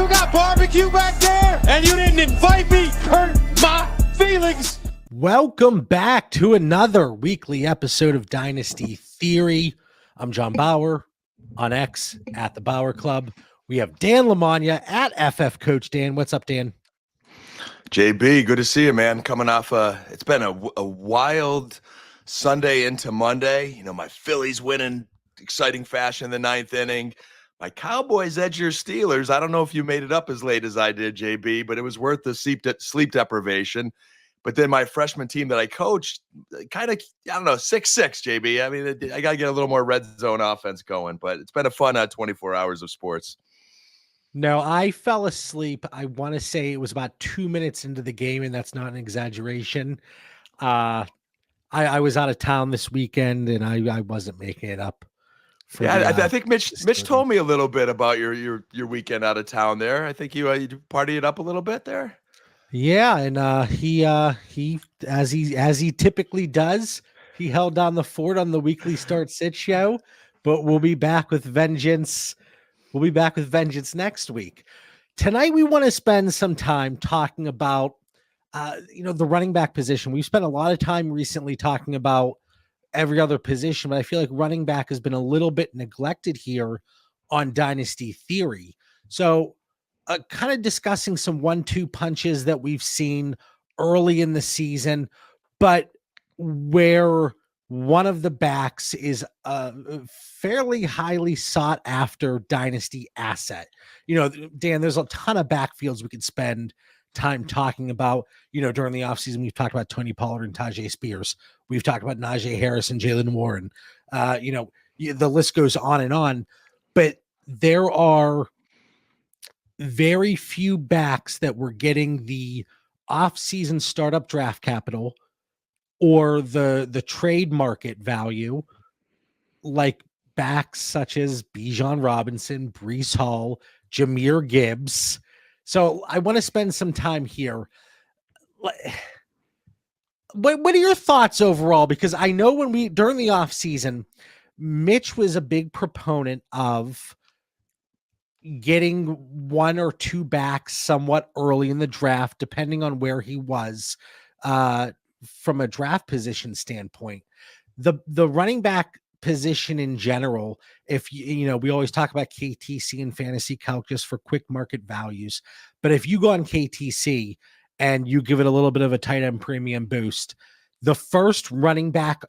You got barbecue back there, and you didn't invite me. Hurt my feelings. Welcome back to another weekly episode of Dynasty Theory. I'm John Bauer on X at the Bauer Club. We have Dan Lamagna at FF Coach Dan. What's up, Dan? JB, good to see you, man. Coming off, it's been a wild Sunday into Monday. You know, my Phillies winning exciting fashion in the ninth inning. My Cowboys edge your Steelers. I don't know if you made it up as late as I did, JB, but it was worth the sleep deprivation. But then my freshman team that I coached, kind of, I don't know, 6-6, JB. I mean, I got to get a little more red zone offense going, but it's been a fun 24 hours of sports. No, I fell asleep. I want to say it was about 2 minutes into the game, and that's not an exaggeration. I was out of town this weekend, and I wasn't making it up. I think Mitch told me a little bit about your weekend out of town there. I think you partied it up a little bit there. Yeah, and he as he typically does, he held down the fort on the weekly start sit show, but we'll be back with vengeance. We'll be back with vengeance next week. Tonight we want to spend some time talking about the running back position. We've spent a lot of time recently talking about every other position, but I feel like running back has been a little bit neglected here on Dynasty Theory. So kind of discussing some 1-2 punches that we've seen early in the season, but where one of the backs is a fairly highly sought after dynasty asset. You know, Dan, there's a ton of backfields we could spend time talking about. You know, during the offseason, we've talked about Tony Pollard and Tajay Spears. We've talked about Najee Harris and Jaylen Warren. The list goes on, but there are very few backs that were getting the off-season startup draft capital or the trade market value like backs such as Bijan Robinson, Breece Hall, Jahmyr Gibbs. So I want to spend some time here. What are your thoughts overall? Because I know during the offseason, Mitch was a big proponent of getting 1 or 2 backs somewhat early in the draft, depending on where he was from a draft position standpoint. The running back position in general, if we always talk about KTC and fantasy calc just for quick market values, but if you go on KTC and you give it a little bit of a tight end premium boost, the first running back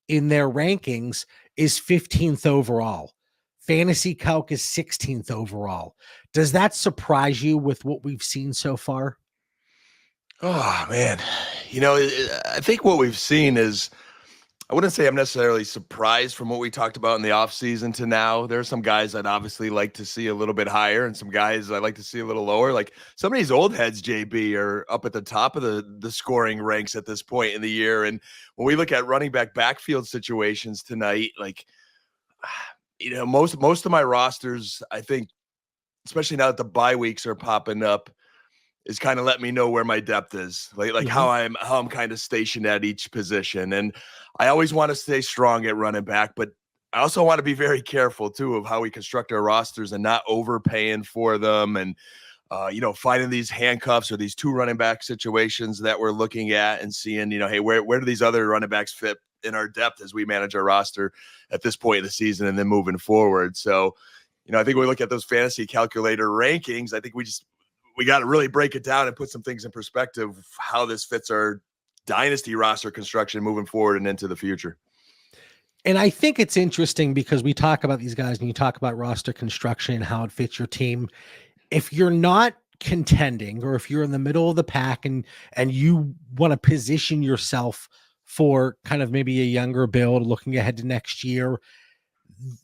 in their rankings is 15th overall. Fantasy calc is 16th overall. Does that surprise you with what we've seen so far? Oh, man. I think what we've seen is, I wouldn't say I'm necessarily surprised from what we talked about in the offseason to now. There are some guys I'd obviously like to see a little bit higher and some guys I'd like to see a little lower. Like some of these old heads, JB, are up at the top of the scoring ranks at this point in the year. And when we look at running backfield situations tonight, like, most of my rosters, I think, especially now that the bye weeks are popping up, is kind of let me know where my depth is, like how I'm kind of stationed at each position. And I always want to stay strong at running back, but I also want to be very careful too of how we construct our rosters and not overpaying for them. And, finding these handcuffs or these 2 running back situations that we're looking at and seeing, hey, where do these other running backs fit in our depth as we manage our roster at this point in the season and then moving forward. So, I think we look at those fantasy calculator rankings. I think we got to really break it down and put some things in perspective, how this fits our dynasty roster construction moving forward and into the future. And I think it's interesting because we talk about these guys and you talk about roster construction and how it fits your team. If you're not contending, or if you're in the middle of the pack and you want to position yourself for kind of maybe a younger build looking ahead to next year,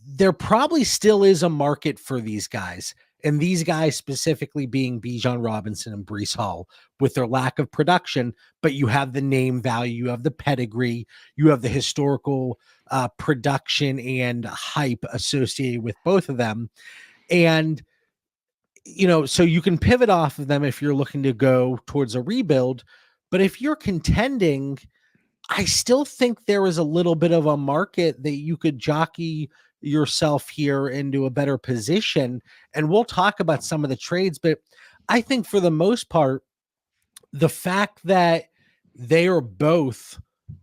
there probably still is a market for these guys. And these guys specifically being Bijan Robinson and Breece Hall, with their lack of production, but you have the name value, you have the pedigree, you have the historical production and hype associated with both of them. And, so you can pivot off of them if you're looking to go towards a rebuild. But if you're contending, I still think there is a little bit of a market that you could jockey yourself here into a better position. And we'll talk about some of the trades, but I think for the most part, the fact that they are both,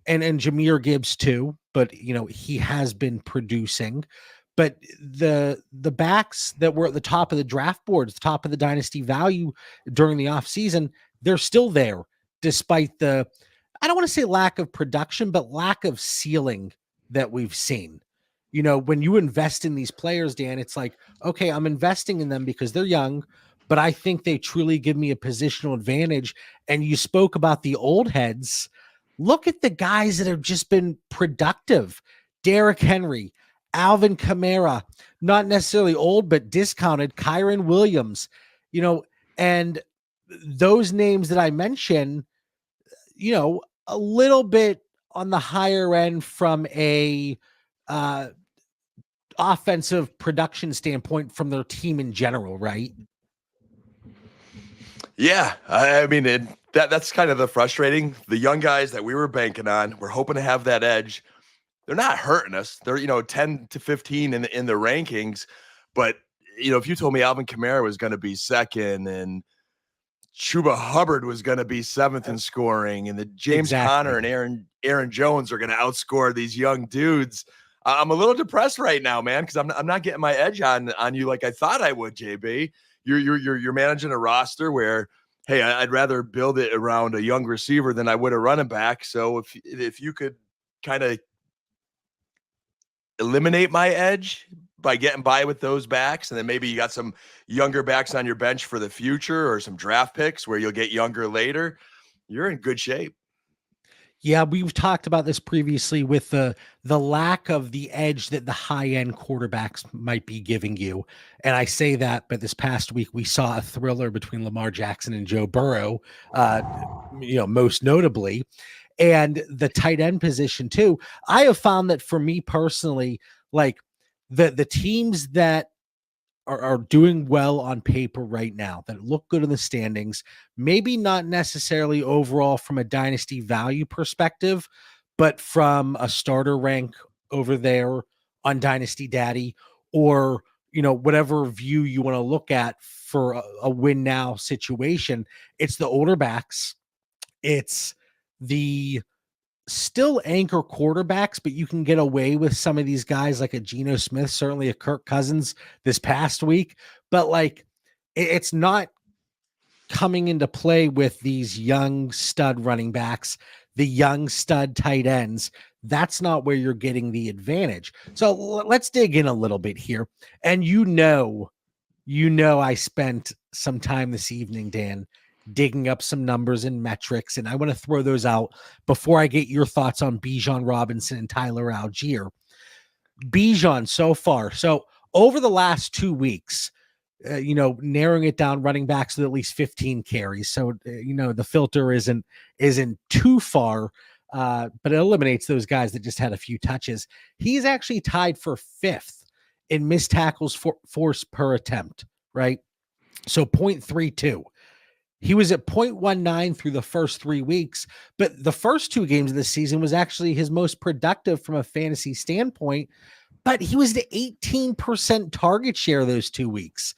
and Jahmyr Gibbs too, but he has been producing, but the backs that were at the top of the draft boards, the top of the dynasty value during the offseason, they're still there despite the, I don't want to say lack of production, but lack of ceiling that we've seen. When you invest in these players, Dan, it's like, okay, I'm investing in them because they're young, but I think they truly give me a positional advantage. And you spoke about the old heads. Look at the guys that have just been productive. Derrick Henry, Alvin Kamara, not necessarily old, but discounted. Kyron Williams, and those names that I mentioned, a little bit on the higher end from a offensive production standpoint from their team in general, right? Yeah, I mean, that's kind of the frustrating. The young guys that we were banking on, we're hoping to have that edge. They're not hurting us. They're 10 to 15 in the rankings, but if you told me Alvin Kamara was going to be second and Chuba Hubbard was going to be seventh in scoring, and the James Conner and Aaron Jones are going to outscore these young dudes, I'm a little depressed right now, man, because I'm not getting my edge on you like I thought I would, JB. You're managing a roster where, hey, I'd rather build it around a young receiver than I would a running back. So if you could kind of eliminate my edge by getting by with those backs, and then maybe you got some younger backs on your bench for the future or some draft picks where you'll get younger later, you're in good shape. Yeah, we've talked about this previously with the lack of the edge that the high-end quarterbacks might be giving you. And I say that, but this past week we saw a thriller between Lamar Jackson and Joe Burrow, most notably, and the tight end position too. I have found that for me personally, like the teams that are doing well on paper right now, that look good in the standings, maybe not necessarily overall from a dynasty value perspective, but from a starter rank over there on Dynasty Daddy, or whatever view you want to look at for a win now situation. It's the older backs, it's the still anchor quarterbacks, but you can get away with some of these guys like a Geno Smith, certainly a Kirk Cousins this past week, but like it's not coming into play with these young stud running backs, the young stud tight ends. That's not where you're getting the advantage. So let's dig in a little bit here. And I spent some time this evening, Dan, digging up some numbers and metrics, and I want to throw those out before I get your thoughts on Bijan Robinson and Tyler Allgeier. Bijan so far. So over the last 2 weeks, narrowing it down, running backs with at least 15 carries. So, the filter isn't too far, but it eliminates those guys that just had a few touches. He's actually tied for 5th in missed tackles force per attempt, right? So 0.32. He was at 0.19 through the first 3 weeks, but the first 2 games of the season was actually his most productive from a fantasy standpoint, but he was at 18% target share those 2 weeks.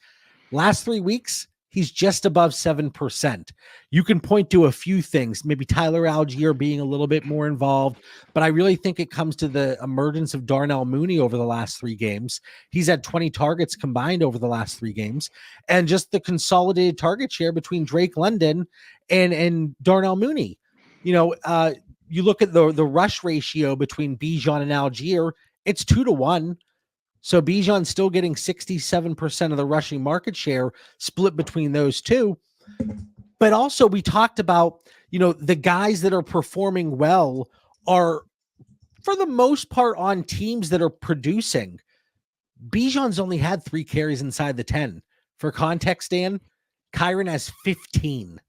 Last 3 weeks, he's just above 7%. You can point to a few things, maybe Tyler Allgeier being a little bit more involved, but I really think it comes to the emergence of Darnell Mooney over the last 3 games. He's had 20 targets combined over the last 3 games, and just the consolidated target share between Drake London and Darnell Mooney. You look at the rush ratio between Bijan and Allgeier, it's 2-1. So Bijan's still getting 67% of the rushing market share split between those two. But also we talked about, the guys that are performing well are for the most part on teams that are producing. Bijan's only had 3 carries inside the 10. For context, Dan, Kyron has 15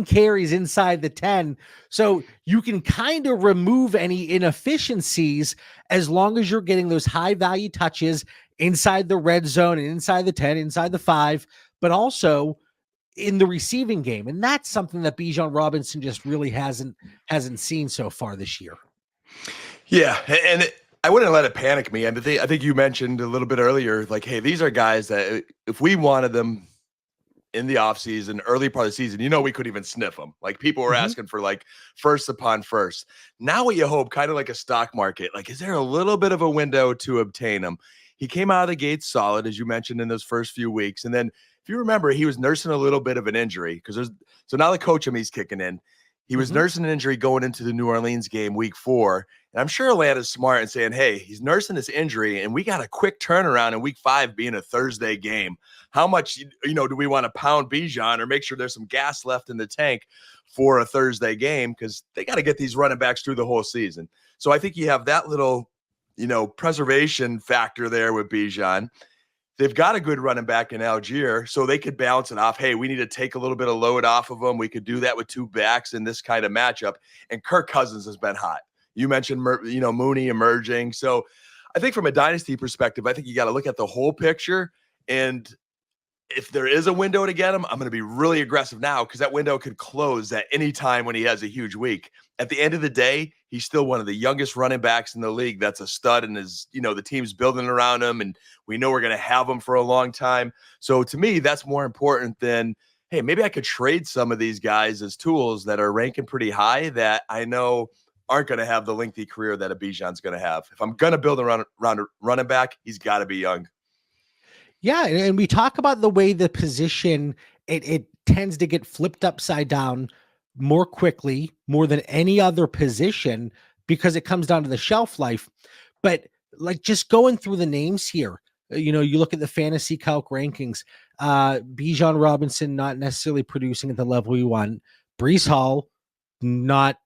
carries inside the 10. So you can kind of remove any inefficiencies as long as you're getting those high value touches inside the red zone and inside the 10, inside the 5, but also in the receiving game. And that's something that Bijan Robinson just really hasn't seen so far this year. Yeah. And I wouldn't let it panic me. And I think you mentioned a little bit earlier, like, hey, these are guys that if we wanted them in the offseason, early part of the season, we couldn't even sniff them. Like people were asking for like first upon first. Now what you hope, kind of like a stock market, like, is there a little bit of a window to obtain them? He came out of the gate solid, as you mentioned, in those first few weeks. And then if you remember, he was nursing a little bit of an injury so now the coach him, he's kicking in. He was nursing an injury going into the New Orleans game week 4. And I'm sure Atlanta's smart and saying, hey, he's nursing this injury and we got a quick turnaround in week 5 being a Thursday game. How much, do we want to pound Bijan or make sure there's some gas left in the tank for a Thursday game? Because they got to get these running backs through the whole season. So I think you have that little, preservation factor there with Bijan. They've got a good running back in Allgeier, so they could balance it off. Hey, we need to take a little bit of load off of them. We could do that with 2 backs in this kind of matchup. And Kirk Cousins has been hot. You mentioned, Mooney emerging. So I think from a dynasty perspective, I think you got to look at the whole picture. And if there is a window to get him, I'm going to be really aggressive now because that window could close at any time when he has a huge week. At the end of the day, he's still one of the youngest running backs in the league. That's a stud, and the team's building around him, and we know we're going to have him for a long time. So to me, that's more important than, hey, maybe I could trade some of these guys as tools that are ranking pretty high that I know aren't going to have the lengthy career that a Bijan's going to have. If I'm going to build around a running back, he's got to be young. Yeah, and we talk about the way the position, it tends to get flipped upside down more quickly, more than any other position, because it comes down to the shelf life. But like just going through the names here, you look at the fantasy calc rankings, Bijan Robinson not necessarily producing at the level we want. Breece Hall not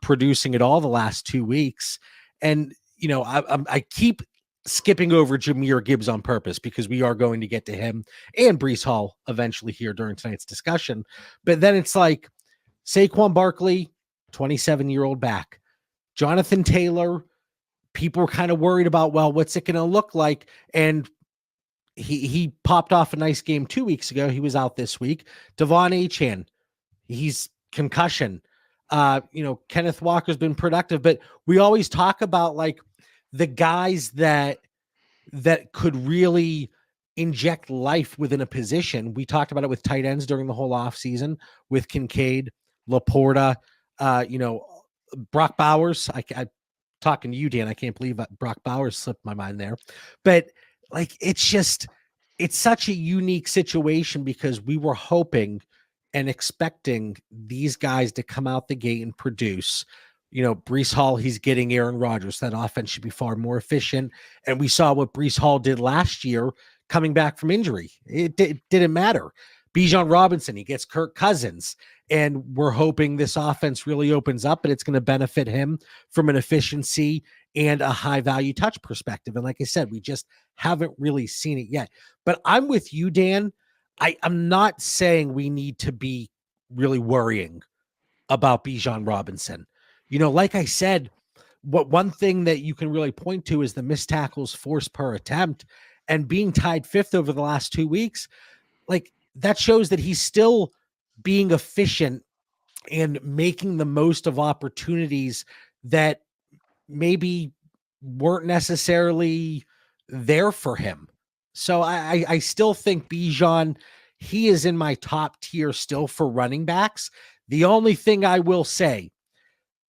producing at all the last 2 weeks. And, I keep skipping over Jahmyr Gibbs on purpose because we are going to get to him and Breece Hall eventually here during tonight's discussion. But then it's like Saquon Barkley, 27-year-old back. Jonathan Taylor, people were kind of worried about, well, what's it going to look like? And he popped off a nice game 2 weeks ago. He was out this week. Etienne, he's concussion. Kenneth Walker's been productive, but we always talk about like the guys that could really inject life within a position. We talked about it with tight ends during the whole offseason with Kincaid, Laporta, Brock Bowers. I talking to you, Dan, I can't believe Brock Bowers slipped my mind there, but like, it's such a unique situation because we were hoping and expecting these guys to come out the gate and produce. Breece Hall, he's getting Aaron Rodgers. That offense should be far more efficient. And we saw what Breece Hall did last year coming back from injury. It didn't matter. Bijan Robinson, he gets Kirk Cousins. And we're hoping this offense really opens up and it's going to benefit him from an efficiency and a high value touch perspective. And like I said, we just haven't really seen it yet. But I'm with you, Dan. I'm not saying we need to be really worrying about Bijan Robinson. Like I said, one thing that you can really point to is the missed tackles forced per attempt, and being tied 5th over the last 2 weeks. Like that shows that he's still being efficient and making the most of opportunities that maybe weren't necessarily there for him. So I still think Bijan, he is in my top tier still for running backs. The only thing I will say,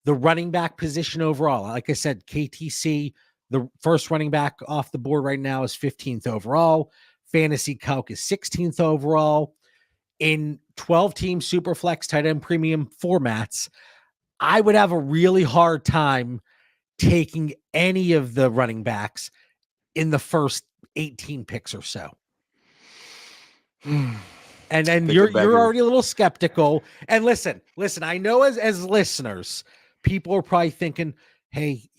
the running back position overall, like I said, KTC, the first running back off the board right now is 15th overall. Fantasy Calc is 16th overall. In 12-team Superflex tight end premium formats, I would have a really hard time taking any of the running backs in the first 18 picks or so. And then you're already a little skeptical. And listen, I know as listeners, people are probably thinking, hey,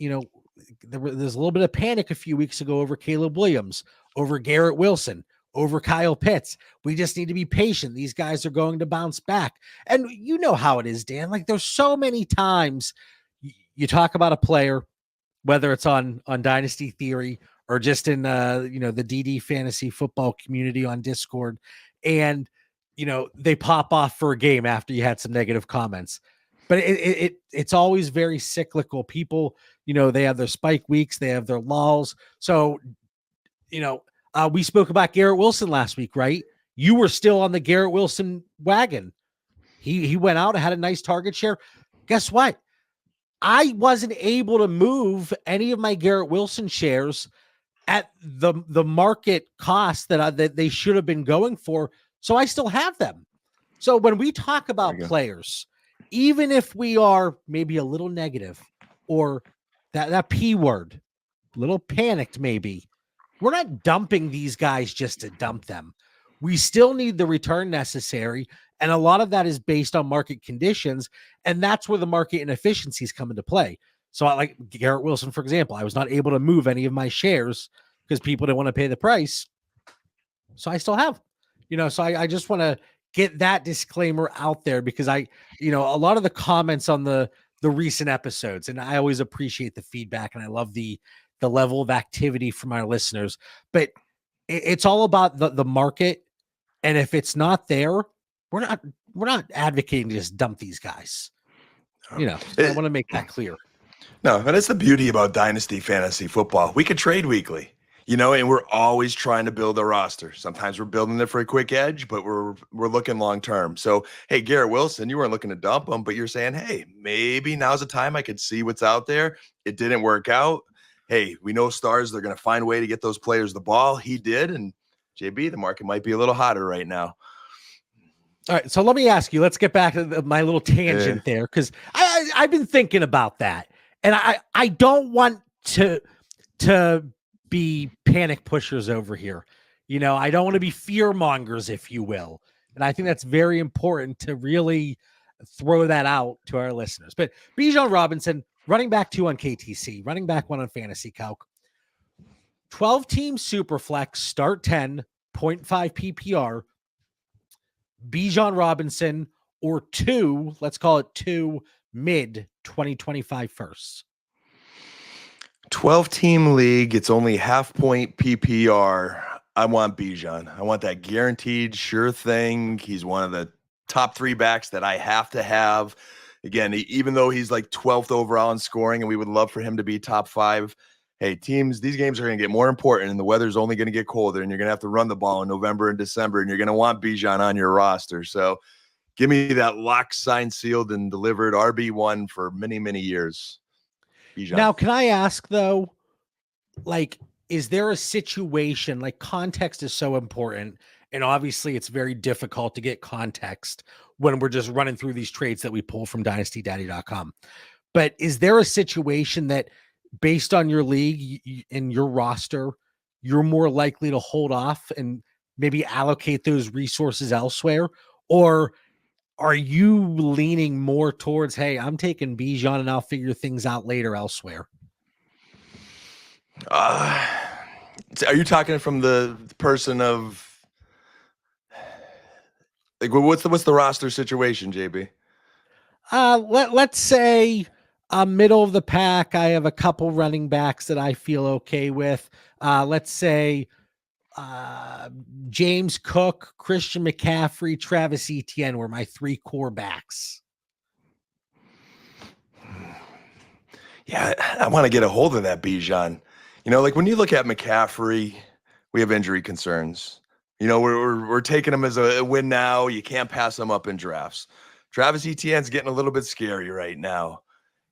there's a little bit of panic a few weeks ago over Caleb Williams, over Garrett Wilson, over Kyle Pitts. We just need to be patient. These guys are going to bounce back. And you know how it is, Dan. Like there's so many times you talk about a player, whether it's on Dynasty Theory or just in the DD fantasy football community on Discord, and they pop off for a game after you had some negative comments. But it's always very cyclical. People, they have their spike weeks, they have their lulls. So, we spoke about Garrett Wilson last week, right? You were still on the Garrett Wilson wagon. He went out and had a nice target share. Guess what? I wasn't able to move any of my Garrett Wilson shares at the market cost that they should have been going for. So I still have them. So when we talk about players, even if we are maybe a little negative or that P word, a little panicked maybe, we're not dumping these guys just to dump them. We still need the return necessary. And a lot of that is based on market conditions. And that's where the market inefficiencies come into play. So like Garrett Wilson, for example, I was not able to move any of my shares because people didn't want to pay the price. So I still have, so I just want to get that disclaimer out there because a lot of the comments on the recent episodes, and I always appreciate the feedback and I love the level of activity from our listeners, but it's all about the market. And if it's not there, we're not advocating to just dump these guys. So I want to make that clear. No, but it's the beauty about Dynasty Fantasy Football. We could trade weekly, and we're always trying to build a roster. Sometimes we're building it for a quick edge, but we're looking long term. So, hey, Garrett Wilson, you weren't looking to dump him, but you're saying, hey, maybe now's the time I could see what's out there. It didn't work out. Hey, we know stars, they're going to find a way to get those players the ball. He did, and JB, the market might be a little hotter right now. All right, so let me ask you. Let's get back to my little tangent there because I've been thinking about that, and I don't want to be panic pushers over here. I don't want to be fear mongers, if you will, and I think that's very important to really throw that out to our listeners. But Bijan Robinson, running back 2 on KTC, running back 1 on Fantasy Calc, 12-team Superflex, start 10, 0.5 PPR. Bijan Robinson or 2, let's call it 2 mid 2025 firsts. 12-team league, it's only half point PPR. I want Bijan. I want that guaranteed sure thing. He's one of the top 3 backs that I have to have. Again, even though he's like 12th overall in scoring and we would love for him to be top 5, hey, teams, these games are going to get more important and the weather's only going to get colder and you're going to have to run the ball in November and December and you're going to want Bijan on your roster. So give me that lock, signed, sealed, and delivered RB1 for many, many years. Bijan. Now, can I ask though, is there a situation, like context is so important and obviously it's very difficult to get context when we're just running through these trades that we pull from dynastydaddy.com. But is there a situation that based on your league and your roster, you're more likely to hold off and maybe allocate those resources elsewhere? Or are you leaning more towards, hey, I'm taking Bijan and I'll figure things out later elsewhere? Are you talking from the person of like what's the roster situation, JB? Let's say middle of the pack. I have a couple running backs that I feel okay with. Let's say James Cook, Christian McCaffrey, Travis Etienne were my 3 core backs. Yeah, I want to get a hold of that Bijan. Like when you look at McCaffrey, we have injury concerns. We're taking him as a win now. You can't pass him up in drafts. Travis Etienne's getting a little bit scary right now.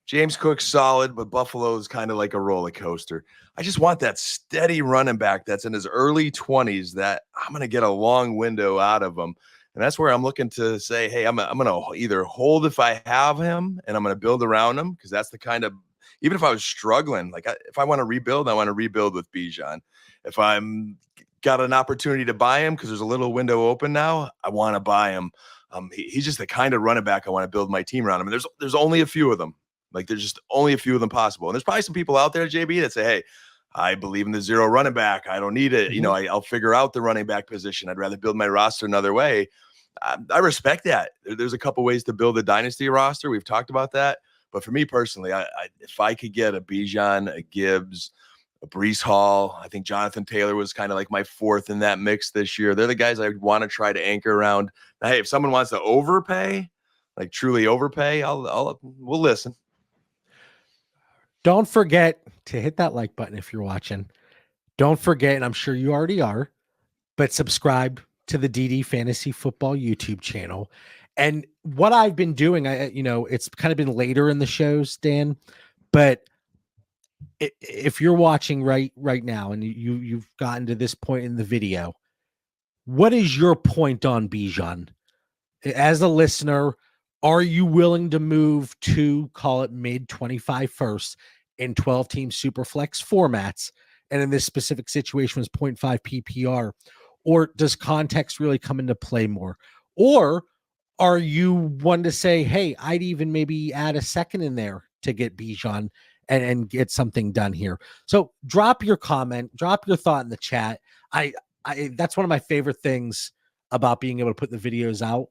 James Cook's solid, but Buffalo's kind of like a roller coaster. I just want that steady running back that's in his early 20s that I'm going to get a long window out of him. And that's where I'm looking to say, hey, I'm going to either hold if I have him and I'm going to build around him because that's the kind of, even if I was struggling, if I want to rebuild, I want to rebuild with Bijan. If I'm got an opportunity to buy him because there's a little window open now, I want to buy him. He's just the kind of running back I want to build my team around him. And there's only a few of them. There's just only a few of them possible. And there's probably some people out there, JB, that say, hey, I believe in the 0 running back. I don't need it. I'll figure out the running back position. I'd rather build my roster another way. I respect that. There's a couple ways to build a dynasty roster. We've talked about that. But for me personally, if I could get a Bijan, a Gibbs, a Breece Hall, I think Jonathan Taylor was kind of like my 4th in that mix this year. They're the guys I want to try to anchor around. Now, hey, if someone wants to overpay, truly overpay, we'll listen. Don't forget to hit that like button if you're watching. Don't forget, and I'm sure you already are, but subscribe to the DD Fantasy Football YouTube channel. And what I've been doing, it's kind of been later in the shows, Dan, but if you're watching right now and you've gotten to this point in the video, what is your point on Bijan? As a listener, are you willing to move to, call it mid 25 first in 12-team Superflex formats? And in this specific situation was 0.5 PPR. Or does context really come into play more? Or are you one to say, hey, I'd even maybe add a second in there to get Bijan and get something done here? So drop your comment, drop your thought in the chat. I that's one of my favorite things about being able to put the videos out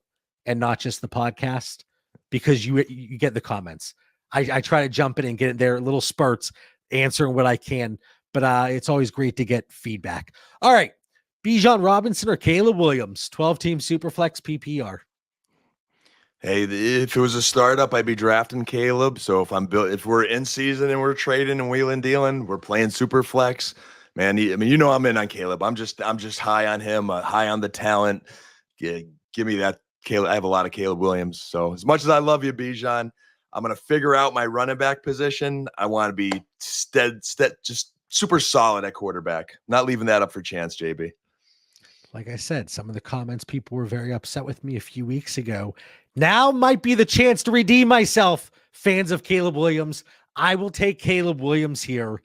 and not just the podcast, because you get the comments. I try to jump in and get in there, little spurts, answering what I can, but it's always great to get feedback. All right, Bijan Robinson or Caleb Williams, 12-team Superflex PPR. Hey, if it was a startup, I'd be drafting Caleb. So if we're in season and we're trading and wheeling dealing, we're playing Superflex. Man, I'm in on Caleb. I'm just high on him, high on the talent. Give me that Caleb. I have a lot of Caleb Williams. So as much as I love you, Bijan, I'm gonna figure out my running back position. I want to be just super solid at quarterback. Not leaving that up for chance, JB. Like I said, some of the comments, people were very upset with me a few weeks ago. Now might be the chance to redeem myself, fans of Caleb Williams. I will take Caleb Williams here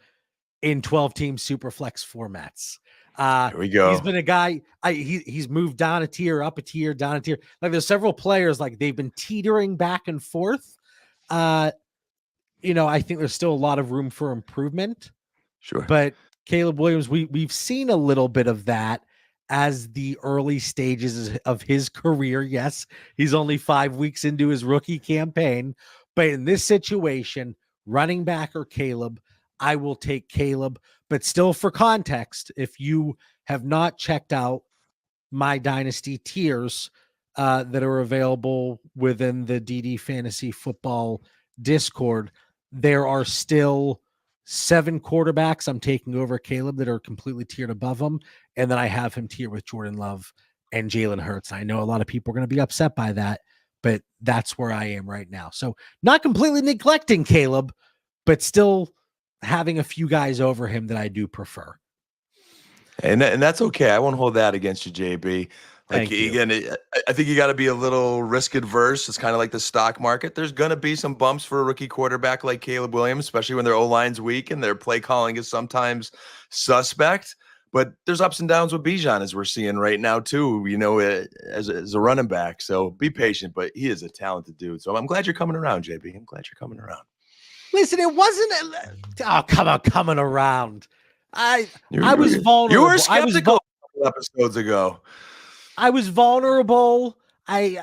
in 12-team Superflex formats. Here we go. He's been a guy, he's moved down a tier, up a tier, down a tier. Like there's several players, like they've been teetering back and forth. I think there's still a lot of room for improvement. Sure. But Caleb Williams, we've seen a little bit of that as the early stages of his career. Yes, he's only 5 weeks into his rookie campaign, but in this situation, running back or Caleb, I will take Caleb. But still, for context, if you have not checked out my Dynasty tiers that are available within the DD Fantasy Football Discord, there are still 7 quarterbacks I'm taking over Caleb that are completely tiered above him. And then I have him tiered with Jordan Love and Jalen Hurts. I know a lot of people are going to be upset by that, but that's where I am right now. So not completely neglecting Caleb, but still having a few guys over him that I do prefer. And that's okay. I won't hold that against you, JB. Like, again, I think you got to be a little risk adverse. It's kind of like the stock market. There's going to be some bumps for a rookie quarterback like Caleb Williams, especially when their O-line's weak and their play calling is sometimes suspect. But there's ups and downs with Bijan, as we're seeing right now, too, as a running back. So be patient, but he is a talented dude. So I'm glad you're coming around, JB. I'm glad you're coming around. Listen, it wasn't. Coming around. I was vulnerable. You were skeptical episodes ago. I was vulnerable. I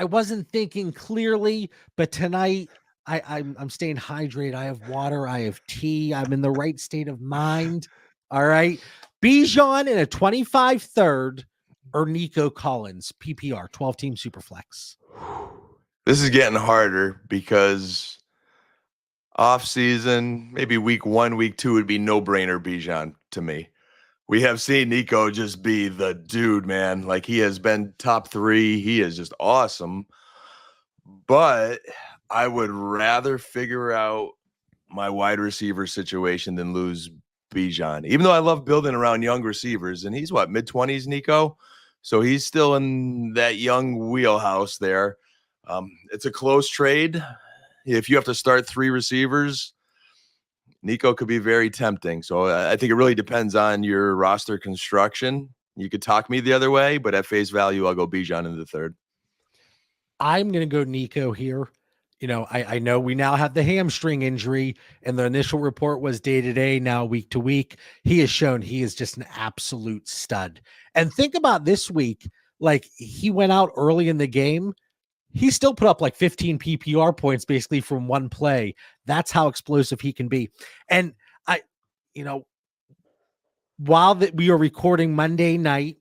wasn't thinking clearly, but tonight I'm staying hydrated. I have water. I have tea. I'm in the right state of mind. All right. Bijan in a 25 third or Nico Collins, PPR, 12-team Superflex. This is getting harder because off season, maybe week 1, week 2 would be no-brainer Bijan to me. We have seen Nico just be the dude, man. Like, he has been top 3. He is just awesome. But I would rather figure out my wide receiver situation than lose Bijan. Even though I love building around young receivers, and he's mid-20s, Nico? So he's still in that young wheelhouse there. It's a close trade. If you have to start 3 receivers, Nico could be very tempting. So I think it really depends on your roster construction. You could talk me the other way, but at face value, I'll go Bijan in the 3rd. I'm going to go Nico here. I know we now have the hamstring injury, and the initial report was day-to-day, now week-to-week. He has shown he is just an absolute stud. And think about this week, like he went out early in the game. He still put up like 15 PPR points basically from one play. That's how explosive he can be. And while we are recording Monday night,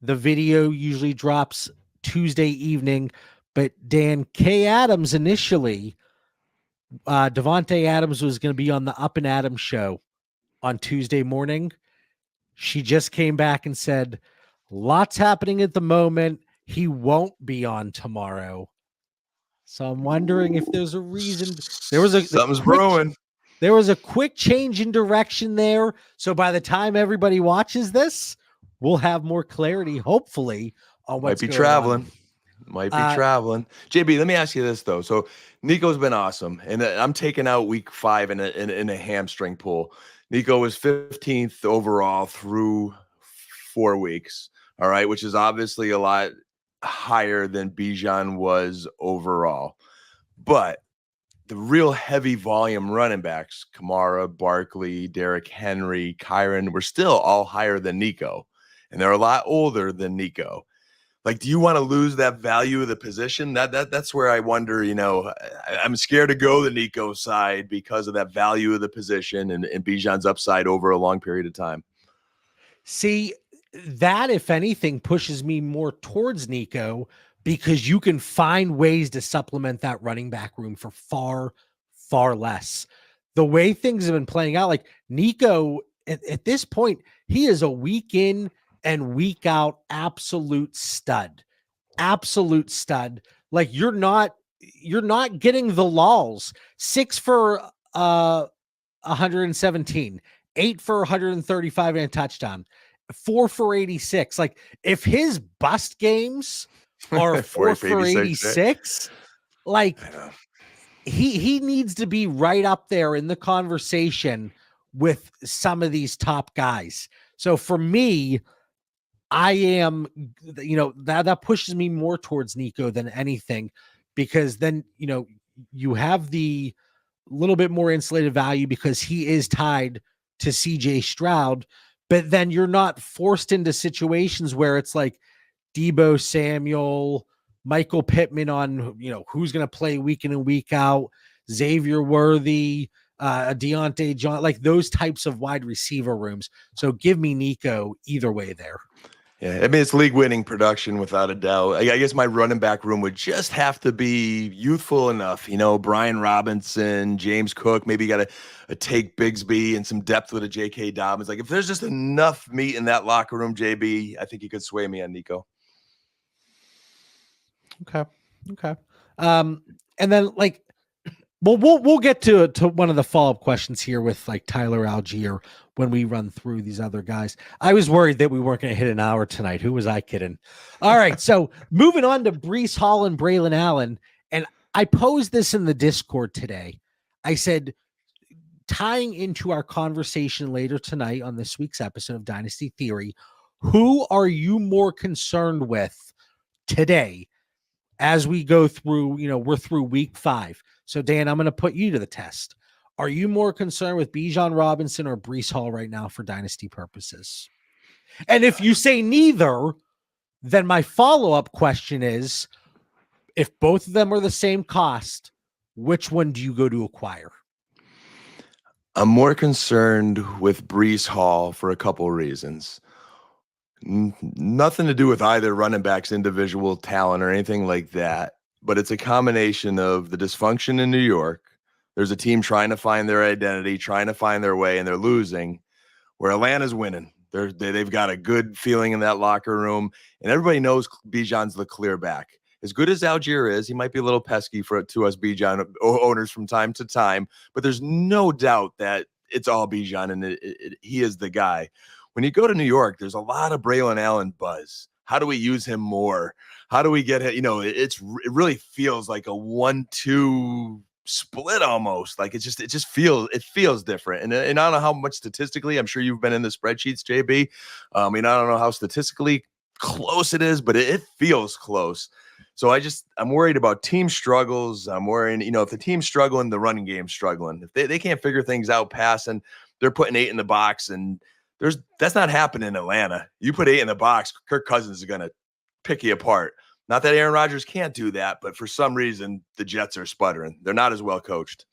the video usually drops Tuesday evening. But Dan, K. Adams initially Devontae Adams was going to be on the Up and Adams show on Tuesday morning. She just came back and said, lots happening at the moment. He won't be on tomorrow. So I'm wondering if there's a reason. Something's brewing. There was a quick change in direction there. So by the time everybody watches this, we'll have more clarity, hopefully, on what's Might be going traveling. on. Might be traveling. JB, let me ask you this, though. So Nico's been awesome. And I'm taking out week 5 in a hamstring pool. Nico was 15th overall through 4 weeks. All right, which is obviously a lot higher than Bijan was overall. But the real heavy volume running backs, Kamara, Barkley, Derrick Henry, Kyron, were still all higher than Nico. And they're a lot older than Nico. Like, do you want to lose that value of the position? That's where I wonder, I'm scared to go the Nico side because of that value of the position and Bijan's upside over a long period of time. See, that, if anything, pushes me more towards Nico because you can find ways to supplement that running back room for far, far less. The way things have been playing out, like Nico, at this point, he is a week in and week out absolute stud. Like you're not getting the lulls. 6 for 117, 8 for 135 and a touchdown, 4 for 86. Like if his bust games are 4 for 86, like he needs to be right up there in the conversation with some of these top guys. So for me, I am, that pushes me more towards Nico than anything, because then, you have the little bit more insulated value because he is tied to CJ Stroud, but then you're not forced into situations where it's like Deebo Samuel, Michael Pittman on, who's going to play week in and week out, Xavier Worthy, Deontay John, like those types of wide receiver rooms. So give me Nico either way there. Yeah, I mean, it's league-winning production without a doubt. I guess my running back room would just have to be youthful enough. Brian Robinson, James Cook, maybe you got to take Bigsby and some depth with a J.K. Dobbins. Like, if there's just enough meat in that locker room, JB, I think you could sway me on Nico. Okay. And then, like, we'll get to one of the follow-up questions here with like Tyler Allgeier when we run through these other guys. I was worried that we weren't going to hit an hour tonight. Who was I kidding? All right. So moving on to Breece Hall and Braelon Allen. And I posed this in the Discord today. I said, tying into our conversation later tonight on this week's episode of Dynasty Theory, who are you more concerned with today as we go through, we're through week 5. So Dan, I'm going to put you to the test. Are you more concerned with Bijan Robinson or Breece Hall right now for dynasty purposes? And if you say neither, then my follow-up question is, if both of them are the same cost, which one do you go to acquire? I'm more concerned with Breece Hall for a couple of reasons. Nothing to do with either running back's individual talent or anything like that, but it's a combination of the dysfunction in New York. There's a team trying to find their identity, trying to find their way, and they're losing, where Atlanta's winning. They've got a good feeling in that locker room, and everybody knows Bijan's the clear back. As good as Allgeier is, he might be a little pesky to us Bijan owners from time to time, but there's no doubt that it's all Bijan, and he is the guy. When you go to New York, there's a lot of Braelon Allen buzz. How do we use him more? How do we get him? It really feels like a 1-2 split almost. Like it feels different. And I don't know how much statistically, I'm sure you've been in the spreadsheets, JB. I don't know how statistically close it is, but it feels close. So I'm worried about team struggles. I'm worrying, if the team's struggling, the running game's struggling. If they can't figure things out passing, they're putting 8 in the box, and that's not happening in Atlanta. You put 8 in the box, Kirk Cousins is going to pick you apart. Not that Aaron Rodgers can't do that, but for some reason, the Jets are sputtering. They're not as well coached.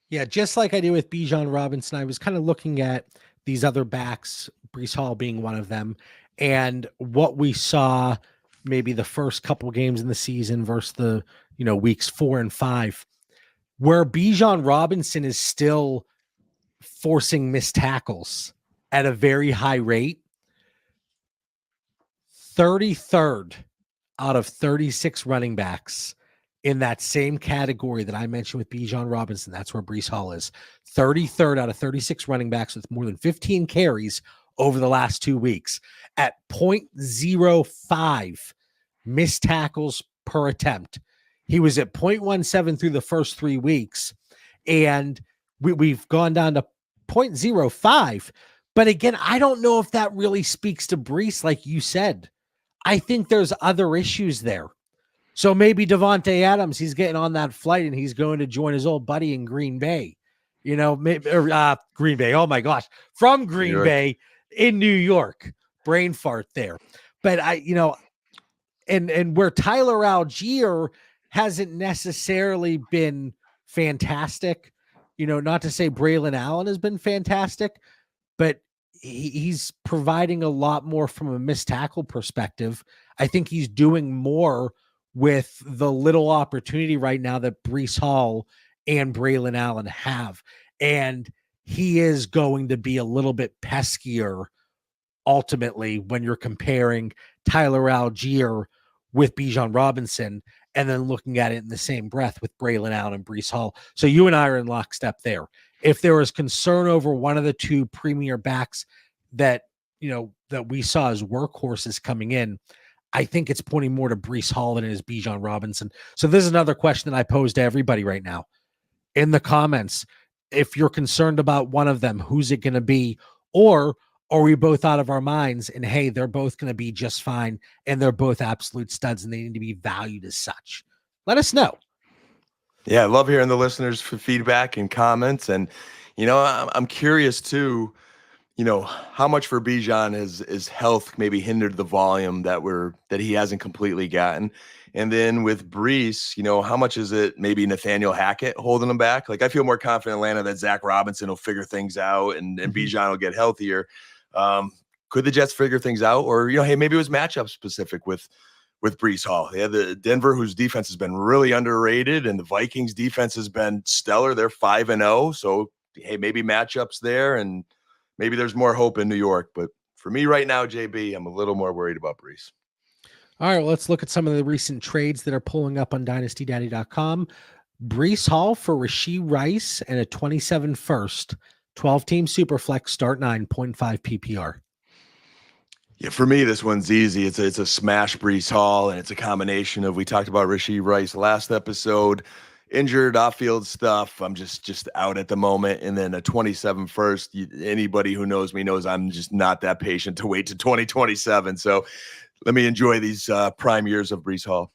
Yeah, just like I did with Bijan Robinson, I was kind of looking at these other backs, Breece Hall being one of them, and what we saw maybe the first couple games in the season versus the, weeks 4 and 5. where Bijan Robinson is still forcing missed tackles at a very high rate. 33rd out of 36 running backs in that same category that I mentioned with Bijan Robinson. That's where Breece Hall is. 33rd out of 36 running backs with more than 15 carries over the last 2 weeks at 0.05 missed tackles per attempt. He was at 0.17 through the first 3 weeks, and we've gone down to 0.05. But again, I don't know if that really speaks to Breece, like you said. I think there's other issues there. So maybe Davante Adams, he's getting on that flight and he's going to join his old buddy in Green Bay. Green Bay. Oh my gosh. From Green Bay in New York. Brain fart there. But and where Tyler Allgeier hasn't necessarily been fantastic, not to say Braelon Allen has been fantastic, but he's providing a lot more from a missed tackle perspective. I think he's doing more with the little opportunity right now that Breece Hall and Braelon Allen have. And he is going to be a little bit peskier ultimately when you're comparing Tyler Allgeier with Bijan Robinson and then looking at it in the same breath with Braelon Allen and Breece Hall. So you and I are in lockstep there. If there is concern over one of the two premier backs that we saw as workhorses coming in, I think it's pointing more to Breece Hall than it is Bijan Robinson. So this is another question that I pose to everybody right now in the comments. If you're concerned about one of them, who's it going to be? Or are we both out of our minds and, hey, they're both going to be just fine and they're both absolute studs and they need to be valued as such? Let us know. Yeah, I love hearing the listeners' feedback and comments. And, I'm curious too, how much for Bijan his health maybe hindered the volume that he hasn't completely gotten. And then with Breece, how much is it maybe Nathaniel Hackett holding him back? Like, I feel more confident in Atlanta that Zach Robinson will figure things out and Bijan will get healthier. Could the Jets figure things out? Or, hey, maybe it was matchup specific with Breece Hall. They have the Denver, whose defense has been really underrated, and the Vikings defense has been stellar. They're 5-0. So, hey, maybe matchups there, and maybe there's more hope in New York. But for me right now, JB, I'm a little more worried about Breece. All right, well, let's look at some of the recent trades that are pulling up on dynastydaddy.com. Breece Hall for Rashee Rice and a 27 first, 12-team Superflex, start 9.5 PPR. Yeah, for me, this one's easy. It's a smash Breece Hall, and it's a combination of, we talked about Rashee Rice last episode, injured off-field stuff. I'm just out at the moment. And then a 27 first. Anybody who knows me knows I'm just not that patient to wait to 2027. So let me enjoy these prime years of Breece Hall.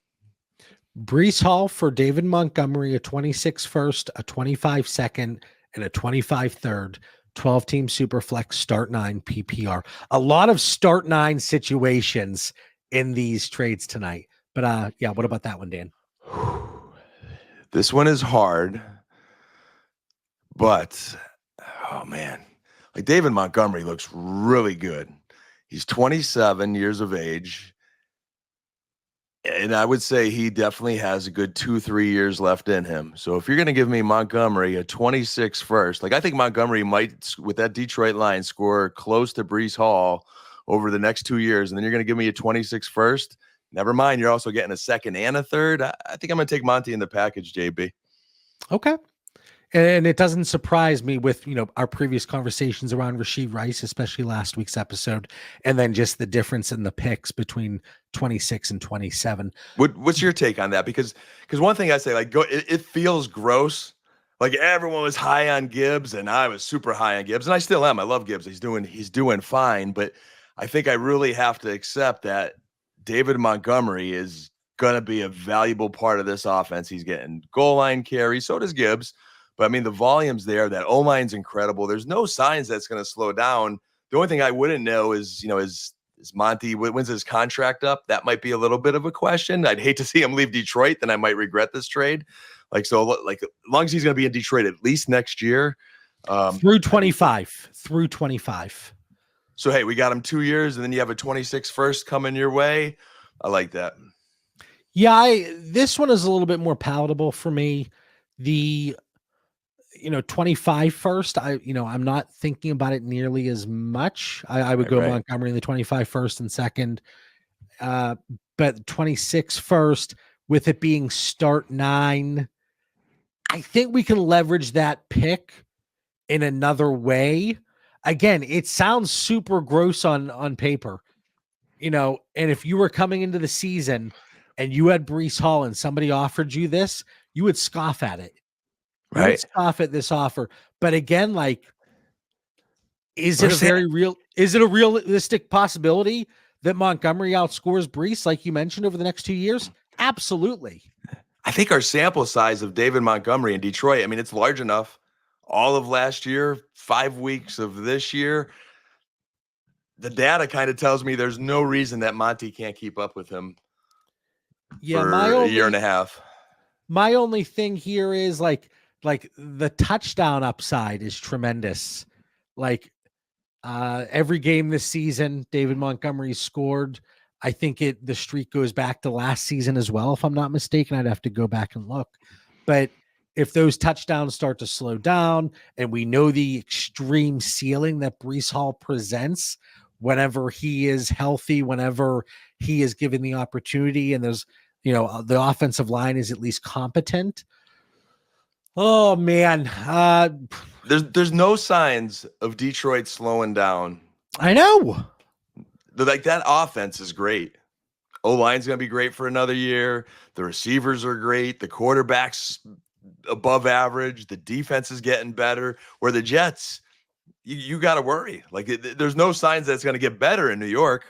Breece Hall for David Montgomery, a 26 first, a 25 second, and a 25 third. 12-team Superflex, start 9 PPR. A lot of start 9 situations in these trades tonight. But what about that one, Dan? This one is hard, but oh man, like David Montgomery looks really good. He's 27 years of age. And I would say he definitely has a good 2-3 years left in him. So if you're going to give me Montgomery a 26 first, like I think Montgomery might, with that Detroit line, score close to Breece Hall over the next 2 years. And then you're going to give me a 26 first. Never mind, you're also getting a second and a third. I think I'm going to take Monty in the package, JB. Okay. And it doesn't surprise me with, our previous conversations around Rashee Rice, especially last week's episode, and then just the difference in the picks between 26 and 27. What's your take on that? Because one thing I say, like, it feels gross. Like everyone was high on Gibbs, and I was super high on Gibbs, and I still am. I love Gibbs. He's doing fine, but I think I really have to accept that David Montgomery is going to be a valuable part of this offense. He's getting goal line carry. So does Gibbs. But I mean, the volume's there. That O-line's incredible. There's no signs that's going to slow down. The only thing I wouldn't know is, is Monty, when's his contract up? That might be a little bit of a question. I'd hate to see him leave Detroit. Then I might regret this trade. As long as he's going to be in Detroit at least next year. Through 25. So, hey, we got him 2 years, and then you have a 26 first coming your way. I like that. Yeah, this one is a little bit more palatable for me. the 25 first. I'm not thinking about it nearly as much. I would go Montgomery in the 25 first and second, but 26 first with it being start 9. I think we can leverage that pick in another way. Again, it sounds super gross on paper, and if you were coming into the season and you had Breece Hall and somebody offered you this, you would scoff at it. You would scoff at this offer. But again, like, is it a realistic possibility that Montgomery outscores Breece, like you mentioned, over the next 2 years? Absolutely. I think our sample size of David Montgomery in Detroit, I mean, it's large enough. All of last year, 5 weeks of this year, the data kind of tells me there's no reason that Monty can't keep up with him for a year and a half. My only thing here is like the touchdown upside is tremendous. Like every game this season, David Montgomery scored. I think the streak goes back to last season as well, if I'm not mistaken. I'd have to go back and look. But if those touchdowns start to slow down, and we know the extreme ceiling that Breece Hall presents whenever he is healthy, whenever he is given the opportunity, and there's, the offensive line is at least competent. Oh man. There's no signs of Detroit slowing down. I know. Like, that offense is great. O-line's going to be great for another year. The receivers are great. The quarterback's above average. The defense is getting better. Where the Jets, you got to worry. Like, there's no signs that it's going to get better in New York.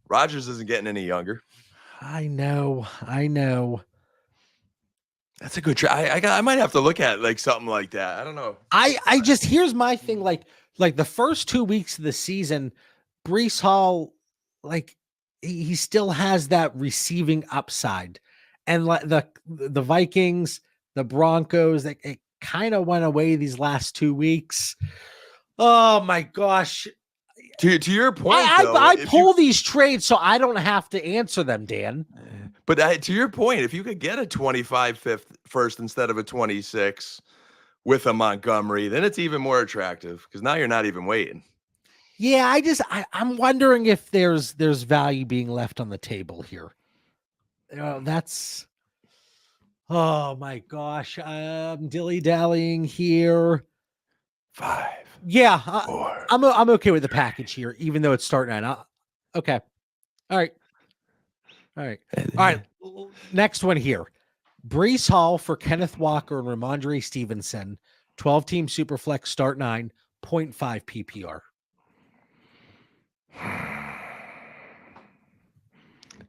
Rodgers isn't getting any younger. I know. That's a good try. I might have to look at like something like that. I don't know. I just, here's my thing. Like the first 2 weeks of the season, Breece Hall, like, he still has that receiving upside, and like the Vikings, the Broncos, it kind of went away these last 2 weeks. Oh my gosh. To your point, I pull these trades so I don't have to answer them, Dan. But to your point, if you could get a 25 first instead of a 26 with a Montgomery, then it's even more attractive, because now you're not even waiting. Yeah, I'm wondering if there's value being left on the table here. That's, oh my gosh, I'm dilly-dallying here. 5. Yeah, 4. I'm okay with the package here, even though it's starting out. Okay, all right. Next one here: Breece Hall for Kenneth Walker and Rhamondre Stevenson. 12-team Superflex start 9, 0.5 PPR.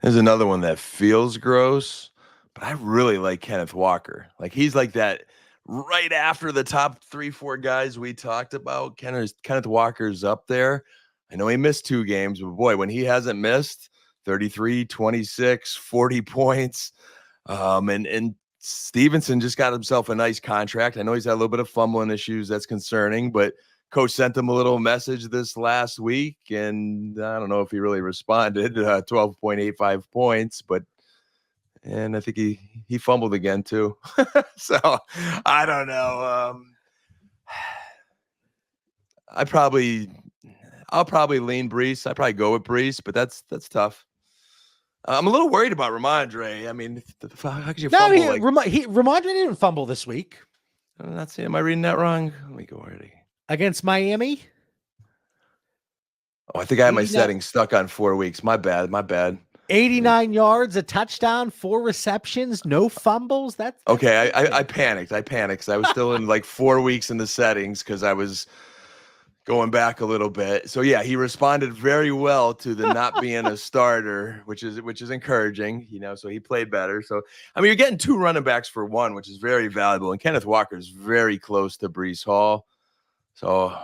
There's another one that feels gross, but I really like Kenneth Walker. Like, he's like that right after the top 3-4 guys we talked about. Kenneth Walker's up there. I know he missed 2 games, but boy, when he hasn't missed, 33, 26, 40 points. And Stevenson just got himself a nice contract. I know he's had a little bit of fumbling issues. That's concerning, but coach sent him a little message this last week, and I don't know if he really responded. 12.85 points, and I think he fumbled again too. So I don't know. I'll probably lean Breece. I'd probably go with Breece, but that's tough. I'm a little worried about Rhamondre. I mean, how could you fumble? Rhamondre didn't fumble this week. Am I reading that wrong? Let me go already. Against Miami? Oh, I think I had my settings stuck on 4 weeks. My bad. 89 yards, a touchdown, 4 receptions, no fumbles. That's okay. I panicked. Because I was still in like 4 weeks in the settings, because I was going back a little bit. So yeah, he responded very well to the not being a starter, which is encouraging, so he played better. So, I mean, you're getting 2 running backs for 1, which is very valuable. And Kenneth Walker is very close to Breece Hall. So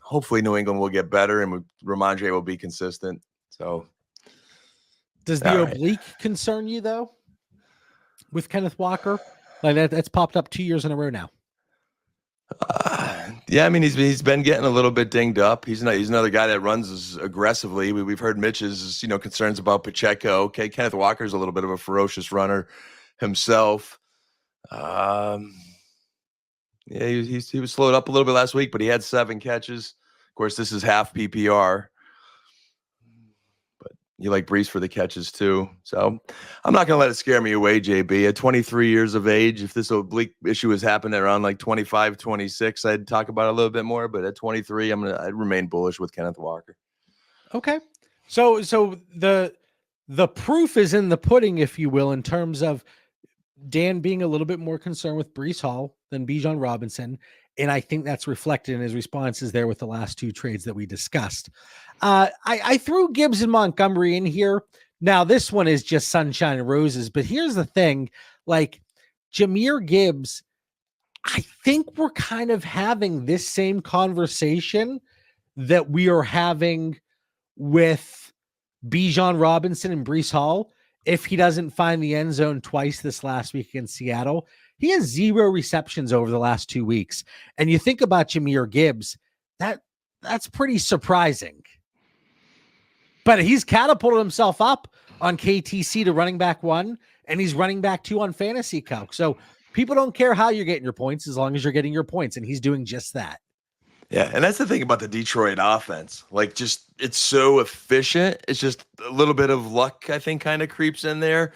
hopefully New England will get better and Rhamondre will be consistent. So does the oblique concern you though with Kenneth Walker? Like that's popped up 2 years in a row now. Yeah, I mean, he's been getting a little bit dinged up. He's another guy that runs aggressively. We've heard Mitch's concerns about Pacheco. Okay, Kenneth Walker's a little bit of a ferocious runner himself. Yeah, he was slowed up a little bit last week, but he had 7 catches. Of course, this is half PPR. But you like Breece for the catches too. So I'm not going to let it scare me away, JB. At 23 years of age, if this oblique issue has happened around like 25, 26, I'd talk about it a little bit more. But at 23, I'd remain bullish with Kenneth Walker. Okay. So the proof is in the pudding, if you will, in terms of Dan being a little bit more concerned with Breece Hall than Bijan Robinson. And I think that's reflected in his responses there with the last 2 trades that we discussed. I threw Gibbs and Montgomery in here. Now, this one is just sunshine and roses, but here's the thing, like Jahmyr Gibbs, I think we're kind of having this same conversation that we are having with Bijan Robinson and Breece Hall. If he doesn't find the end zone twice this last week against Seattle, he has 0 receptions over the last 2 weeks. And you think about Jahmyr Gibbs, that's pretty surprising. But he's catapulted himself up on KTC to running back 1, and he's running back 2 on Fantasy Calc. So people don't care how you're getting your points as long as you're getting your points, and he's doing just that. Yeah, and that's the thing about the Detroit offense. Like, just it's so efficient. It's just a little bit of luck, I think, kind of creeps in there.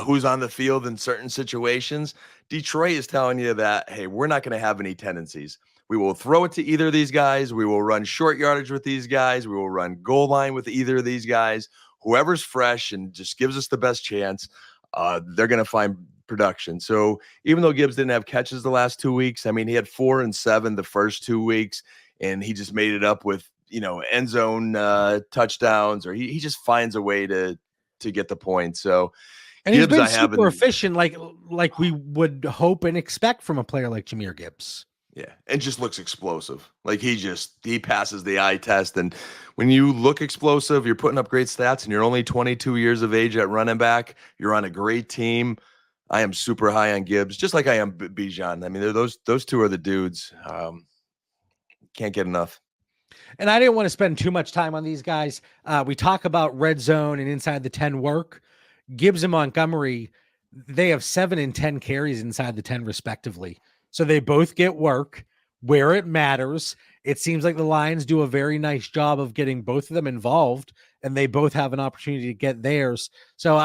Who's on the field in certain situations. Detroit is telling you that, hey, we're not going to have any tendencies. We will throw it to either of these guys. We will run short yardage with these guys. We will run goal line with either of these guys. Whoever's fresh and just gives us the best chance, they're going to find production. So even though Gibbs didn't have catches the last 2 weeks, I mean, he had 4 and 7 the first 2 weeks, and he just made it up with, end zone touchdowns, or he just finds a way to get the point. So, and Gibbs, he's been super efficient, like we would hope and expect from a player like Jahmyr Gibbs. Yeah, and just looks explosive. Like he passes the eye test. And when you look explosive, you're putting up great stats, and you're only 22 years of age at running back. You're on a great team. I am super high on Gibbs, just like I am Bijan. I mean, those 2 are the dudes. Can't get enough. And I didn't want to spend too much time on these guys. We talk about red zone and inside the 10 work. Gibbs and Montgomery, they have 7 and 10 carries inside the 10 respectively. So they both get work where it matters. It seems like the Lions do a very nice job of getting both of them involved, and they both have an opportunity to get theirs. So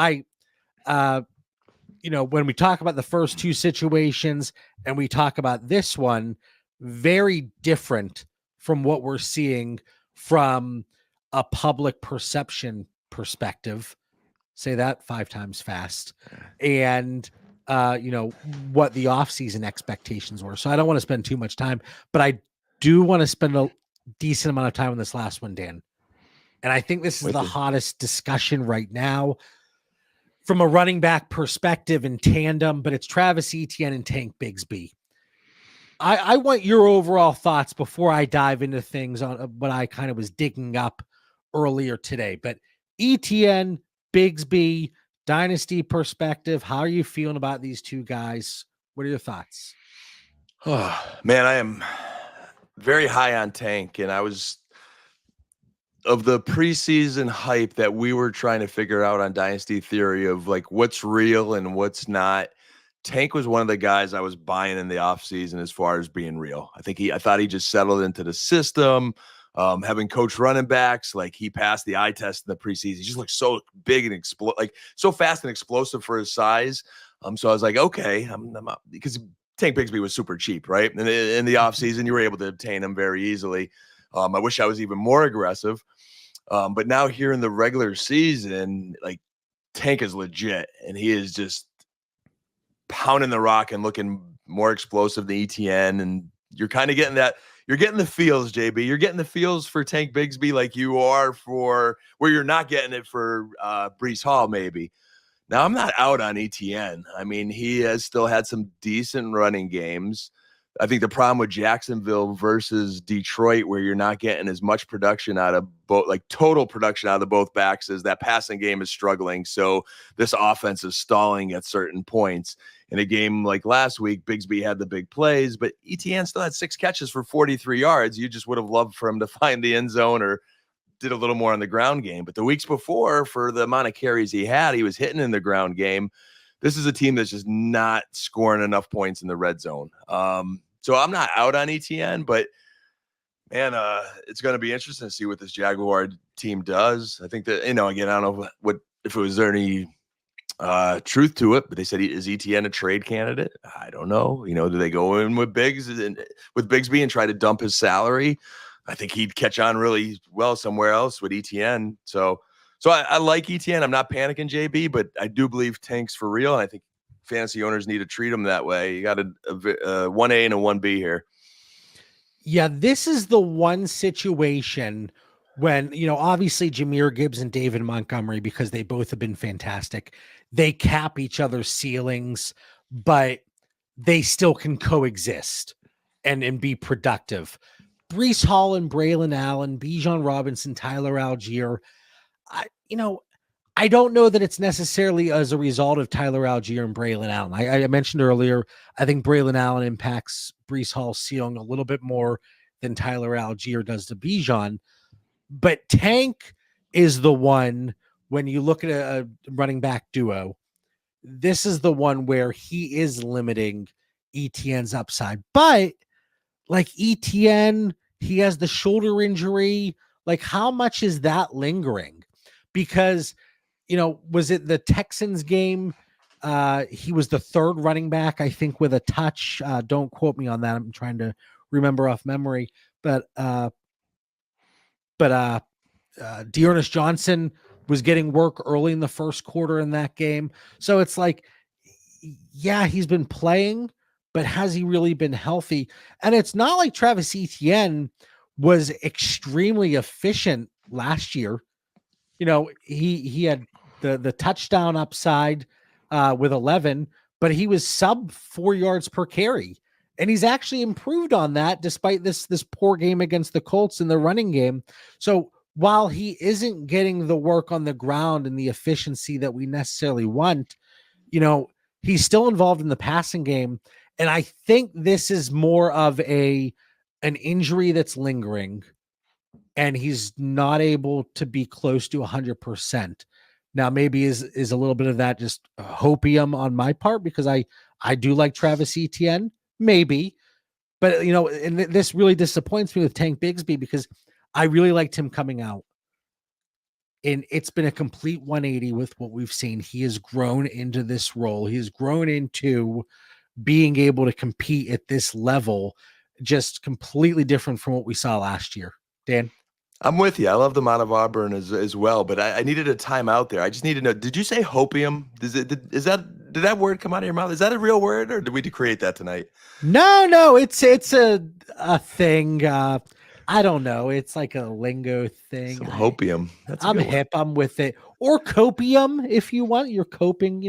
when we talk about the first 2 situations and we talk about this one, very different from what we're seeing from a public perception perspective. Say that 5 times fast. And what the offseason expectations were. So I don't want to spend too much time, but I do want to spend a decent amount of time on this last one, Dan. And I think this is the hottest discussion right now from a running back perspective in tandem, but it's Travis Etienne and Tank Bigsby. I want your overall thoughts before I dive into things on what I kind of was digging up earlier today. But Etienne, Bigsby, Dynasty perspective, how are you feeling about these 2 guys? What are your thoughts? Oh, man, I am very high on Tank, and I was of the preseason hype that we were trying to figure out on Dynasty Theory of like what's real and what's not. Tank was one of the guys I was buying in the offseason as far as being real. I thought he just settled into the system. Having coached running backs, like he passed the eye test in the preseason. He just looks so big and so fast and explosive for his size. So I was like, okay, I'm up, because Tank Bigsby was super cheap, right? And in the offseason, you were able to obtain him very easily. I wish I was even more aggressive. But now here in the regular season, like Tank is legit, and he is just pounding the rock and looking more explosive than Etienne. And you're kind of getting that. You're getting the feels, JB. You're getting the feels for Tank Bigsby like you are for where you're not getting it for Breece Hall, maybe. Now, I'm not out on Etienne. I mean, he has still had some decent running games. I think the problem with Jacksonville versus Detroit, where you're not getting as much production out of both, like total production out of the both backs, is that passing game is struggling. So this offense is stalling at certain points. In a game like last week, Bigsby had the big plays, but Etienne still had 6 catches for 43 yards. You just would have loved for him to find the end zone or did a little more on the ground game. But the weeks before, for the amount of carries he had, he was hitting in the ground game. this is a team that's just not scoring enough points in the red zone. So I'm not out on Etienne, but man, it's going to be interesting to see what this Jaguar team does. I think that, again, I don't know what if it was there any truth to it, but they said, is Etienne a trade candidate? I don't know. Do they go in with Bigsby and try to dump his salary? I think he'd catch on really well somewhere else with Etienne. So I like Etienne. I'm not panicking, JB, but I do believe Tank's for real. And I think fantasy owners need to treat him that way. You got a 1A and a 1B here. Yeah, this is the one situation when, obviously Jahmyr, Gibbs, and David Montgomery, because they both have been fantastic, they cap each other's ceilings, but they still can coexist and be productive. Breece Hall and Braelon Allen, Bijan Robinson, Tyler Allgeier. I don't know that it's necessarily as a result of Tyler Allgeier and Braelon Allen. I mentioned earlier, I think Braelon Allen impacts Breece Hall's ceiling a little bit more than Tyler Allgeier does to Bijan. But Tank is the one, when you look at a running back duo, this is the one where he is limiting Etienne's upside. But like Etienne, he has the shoulder injury. Like, how much is that lingering? Because, was it the Texans game? He was the third running back, I think, with a touch. Don't quote me on that. I'm trying to remember off memory. But Dearness Johnson was getting work early in the first quarter in that game. So it's like, yeah, he's been playing, but has he really been healthy? And it's not like Travis Etienne was extremely efficient last year. He had the touchdown upside with 11, but he was sub 4 yards per carry. And he's actually improved on that despite this poor game against the Colts in the running game. So while he isn't getting the work on the ground and the efficiency that we necessarily want, he's still involved in the passing game. And I think this is more of an injury that's lingering, and he's not able to be close to 100%. Now, maybe is a little bit of that just hopium on my part, because I do like Travis Etienne, maybe. But, and this really disappoints me with Tank Bigsby, because I really liked him coming out. And it's been a complete 180 with what we've seen. He has grown into this role. He has grown into being able to compete at this level, just completely different from what we saw last year. Dan? I'm with you. I love them out of Auburn as well, but I needed a timeout there. I just need to know, did you say hopium? Did that word come out of your mouth? Is that a real word, or did we create that tonight? No, it's a thing. I don't know. It's like a lingo thing. Some hopium. I'm hip. I'm with it. Or copium, if you want. You're coping,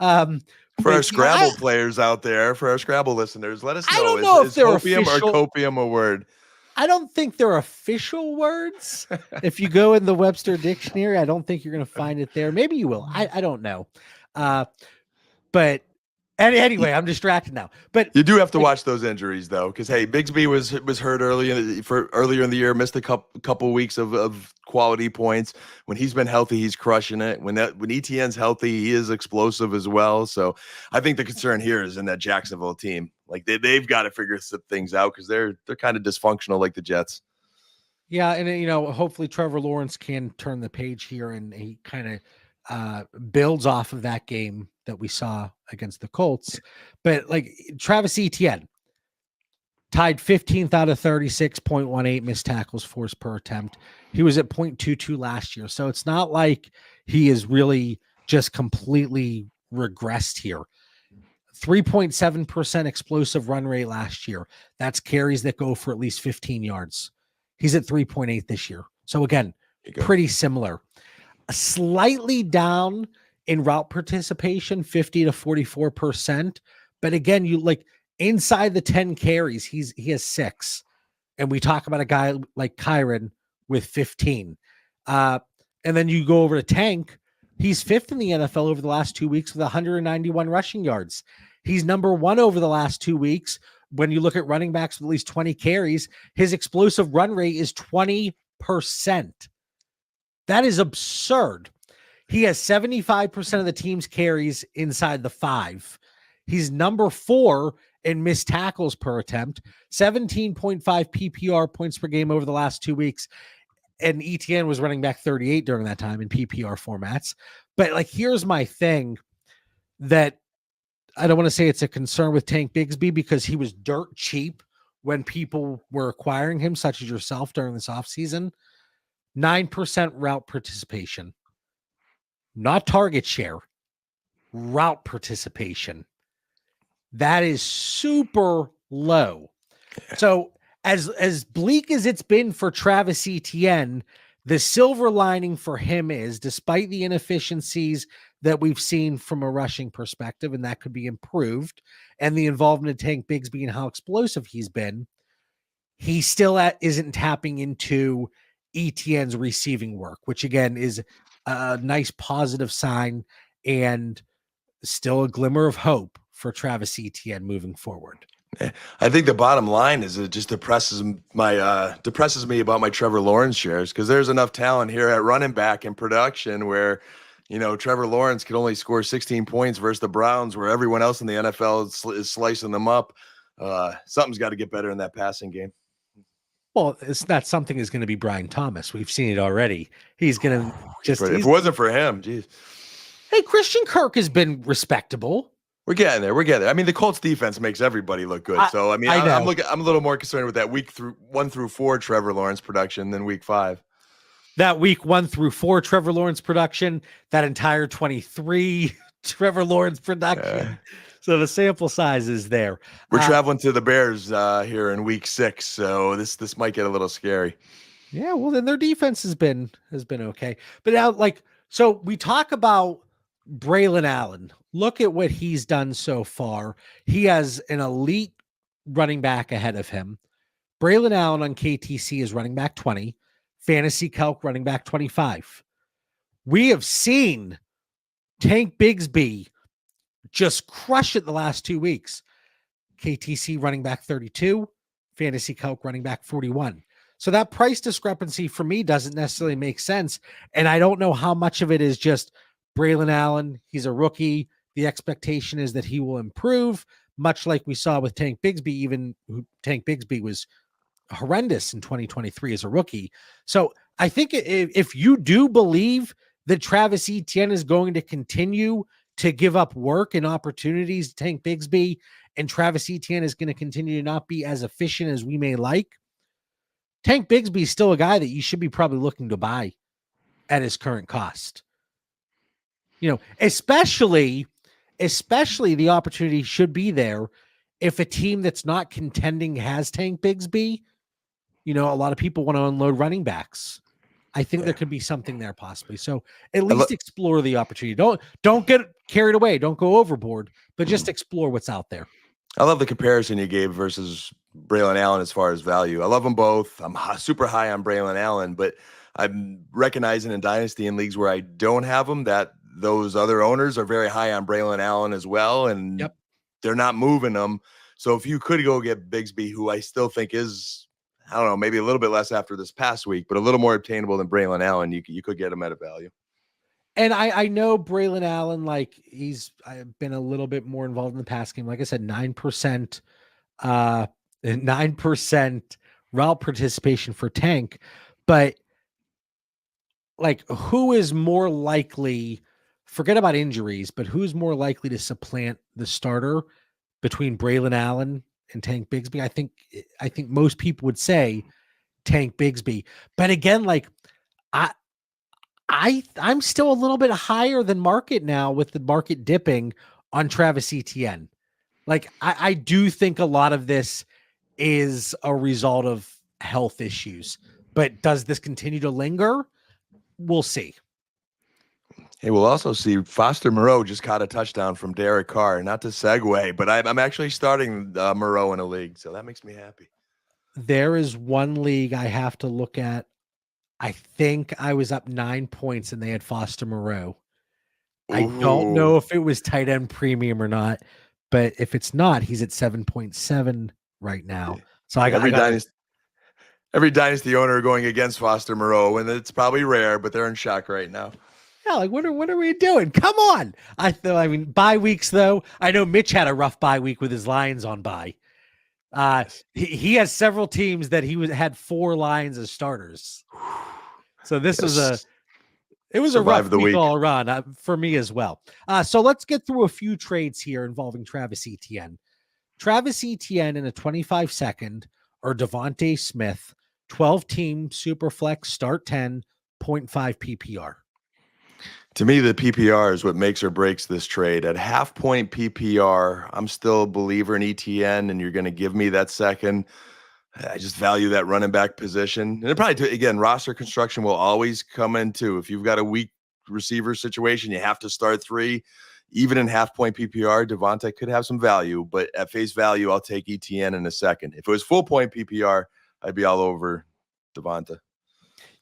For our Scrabble players out there, for our Scrabble listeners, let us know. I don't know if they're hopium official, or copium a word. I don't think they're official words. If you go in the Webster Dictionary, I don't think you're going to find it there. Maybe you will. I don't know. But anyway, I'm distracted now. But you do have to watch those injuries, though, because hey, Bigsby was hurt earlier in the year, missed a couple weeks of quality points. When he's been healthy, he's crushing it. When Etienne's healthy, he is explosive as well. So I think the concern here is in that Jacksonville team. Like they've got to figure some things out, because they're kind of dysfunctional, like the Jets. Yeah, and hopefully Trevor Lawrence can turn the page here, and he kind of builds off of that game that we saw against the Colts. But like Travis Etienne tied 15th out of 36.18 missed tackles forced per attempt. He was at 0.22 last year. So it's not like he is really just completely regressed here. 3.7% explosive run rate last year. That's carries that go for at least 15 yards. He's at 3.8 this year. So again, pretty similar. Slightly down in route participation, 50 to 44%. But again, you like inside the 10 carries, he has 6. And we talk about a guy like Kyron with 15. And then you go over to Tank. He's 5th in the NFL over the last 2 weeks with 191 rushing yards. He's number 1 over the last 2 weeks. When you look at running backs with at least 20 carries, his explosive run rate is 20%. That is absurd. He has 75% of the team's carries inside the 5. He's number 4 in missed tackles per attempt, 17.5 PPR points per game over the last 2 weeks. And Etienne was running back 38 during that time in PPR formats. But like, here's my thing that I don't want to say it's a concern with Tank Bigsby because he was dirt cheap when people were acquiring him, such as yourself during this offseason. 9% route participation, not target share, route participation. That is super low. So as bleak as it's been for Travis Etienne, the silver lining for him is, despite the inefficiencies that we've seen from a rushing perspective, and that could be improved, and the involvement of Tank Bigsby and how explosive he's been, he still isn't tapping into Etienne's receiving work, which again is a nice positive sign and still a glimmer of hope for Travis Etienne moving forward. I think the bottom line is it just depresses me about my Trevor Lawrence shares, because there's enough talent here at running back and production where, you know, Trevor Lawrence could only score 16 points versus the Browns, where everyone else in the NFL is slicing them up. Something's got to get better in that passing game. Well, it's not something is going to be Brian Thomas. We've seen it already. He's going to just. If it wasn't for him, geez. Hey, Christian Kirk has been respectable. We're getting there. I mean, the Colts defense makes everybody look good. So I mean, I'm a little more concerned with that week 1 through 4 Trevor Lawrence production than week 5. That week 1 through 4 Trevor Lawrence production, that entire 23 Trevor Lawrence production. So the sample size is there. We're traveling to the Bears here in week 6, so this might get a little scary. Yeah, well, then their defense has been okay. But now, like, so we talk about Braelon Allen. Look at what he's done so far. He has an elite running back ahead of him. Braelon Allen on KTC is running back 20. Fantasy Calc running back 25. We have seen Tank Bigsby just crush it the last 2 weeks. KTC running back 32. Fantasy Calc running back 41. So that price discrepancy for me doesn't necessarily make sense. And I don't know how much of it is just Braelon Allen. He's a rookie. The expectation is that he will improve, much like we saw with Tank Bigsby, even Tank Bigsby was horrendous in 2023 as a rookie. So I think if you do believe that Travis Etienne is going to continue to give up work and opportunities to Tank Bigsby, and Travis Etienne is going to continue to not be as efficient as we may like, Tank Bigsby is still a guy that you should be probably looking to buy at his current cost. You know, especially the opportunity should be there if a team that's not contending has Tank Bigsby. You know, a lot of people want to unload running backs. I think there could be something there possibly. So at least explore the opportunity. Don't get carried away. Don't go overboard, but just explore what's out there. I love the comparison you gave versus Braelon Allen as far as value. I love them both. I'm super high on Braelon Allen, but I'm recognizing in Dynasty and leagues where I don't have them that those other owners are very high on Braelon Allen as well, and they're not moving them. So if you could go get Bigsby, who I still think is, I don't know, maybe a little bit less after this past week, but a little more obtainable than Braelon Allen, you could get him at a value. And I know Braelon Allen, like he's been a little bit more involved in the pass game. Like I said, 9% route participation for Tank, but like who is more likely, forget about injuries, but who's more likely to supplant the starter between Braelon Allen and Tank Bigsby? I think most people would say Tank Bigsby. But again, like I'm still a little bit higher than market now with the market dipping on Travis Etienne. Like I do think a lot of this is a result of health issues, but does this continue to linger? We'll see. Hey, we'll also see Foster Moreau just caught a touchdown from Derek Carr. Not to segue, but I'm actually starting Moreau in a league, so that makes me happy. There is one league I have to look at. I think I was up 9 points and they had Foster Moreau. I don't know if it was tight end premium or not, but if it's not, he's at 7.7 right now. So every dynasty owner going against Foster Moreau, and it's probably rare, but they're in shock right now. Yeah, like what are we doing? Come on. I mean, bye weeks though. I know Mitch had a rough bye week with his Lions on bye. He has several teams that had 4 Lions as starters. So this was a rough week all around for me as well. So let's get through a few trades here involving Travis Etienne. Travis Etienne in a 25-second or Devonta Smith 12-team Superflex start 10 0.5 PPR. To me, the PPR is what makes or breaks this trade. At half point PPR, I'm still a believer in ETN, and you're going to give me that second. I just value that running back position. And it probably, again, roster construction will always come into. If you've got a weak receiver situation, you have to start 3. Even in half point PPR, DeVonta could have some value, but at face value, I'll take ETN in a second. If it was full point PPR, I'd be all over DeVonta.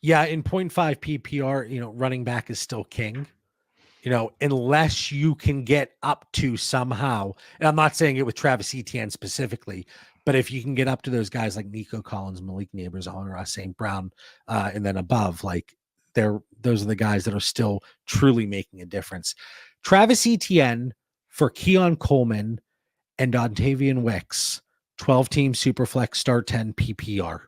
Yeah, in 0.5 PPR, running back is still king. Unless you can get up to somehow, and I'm not saying it with Travis Etienne specifically, but if you can get up to those guys like Nico Collins, Malik Neighbors, Amon-Ra St. Brown, and then above, like those are the guys that are still truly making a difference. Travis Etienne for Keon Coleman and Dontayvion Wicks, 12-team Superflex start 10 PPR.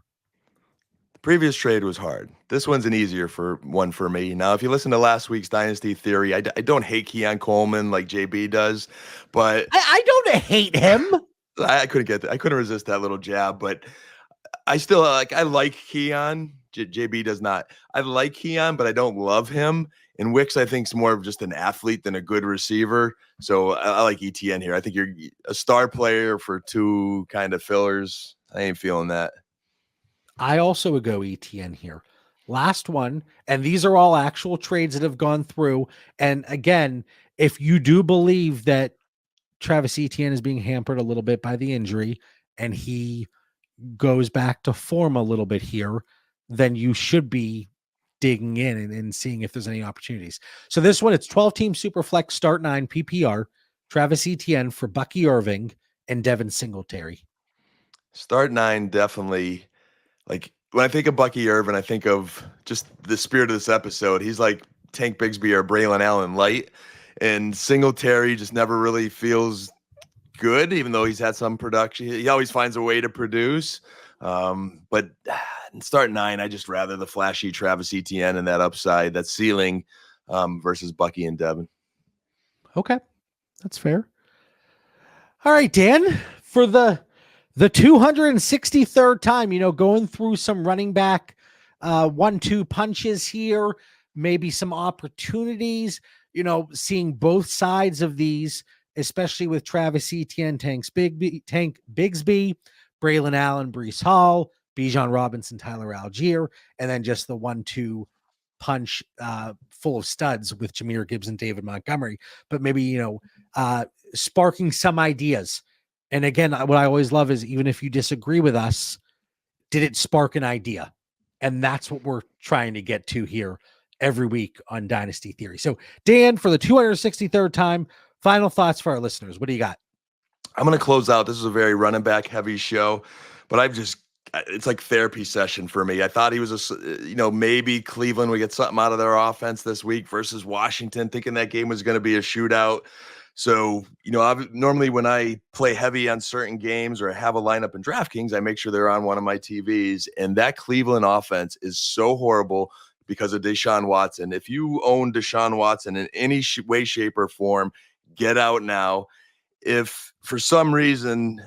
Previous trade was hard. This one's an easier one for me. Now, if you listen to last week's Dynasty Theory, I don't hate Keon Coleman like JB does, but I don't hate him. I couldn't resist that little jab, but I still I like Keon. JB does not. I like Keon, but I don't love him. And Wicks, I think, is more of just an athlete than a good receiver. So I like ETN here. I think you're a star player for 2 kind of fillers. I ain't feeling that. I also would go ETN here. Last one, and these are all actual trades that have gone through. And again, if you do believe that Travis Etienne is being hampered a little bit by the injury and he goes back to form a little bit here, then you should be digging in and seeing if there's any opportunities. So this one, it's 12-team Superflex start 9 PPR, Travis Etienne for Bucky Irving and Devin Singletary. Start 9, definitely. Like when I think of Bucky Irvin, I think of just the spirit of this episode. He's like Tank Bigsby or Braelon Allen light, and Singletary just never really feels good, even though he's had some production. He always finds a way to produce. But in start 9, I just rather the flashy Travis Etienne and that upside, that ceiling versus Bucky and Devin. Okay, that's fair. All right, Dan, for the 263rd time, going through some running back 1-2 punches here, maybe some opportunities, seeing both sides of these, especially with Travis Etienne, Tank Bigsby, Braelon Allen, Breece Hall, Bijan Robinson, Tyler Allgeier, and then just the 1-2 punch full of studs with Jahmyr, Gibbs, and David Montgomery, but maybe, sparking some ideas. And again, what I always love is even if you disagree with us, did it spark an idea? And that's what we're trying to get to here every week on Dynasty Theory. So Dan, for the 263rd time, final thoughts for our listeners. What do you got? I'm going to close out. This is a very running back heavy show, but it's like therapy session for me. I thought he was maybe Cleveland would get something out of their offense this week versus Washington, thinking that game was going to be a shootout. So, normally when I play heavy on certain games or have a lineup in DraftKings, I make sure they're on one of my TVs. And that Cleveland offense is so horrible because of Deshaun Watson. If you own Deshaun Watson in any way, shape, or form, get out now. If for some reason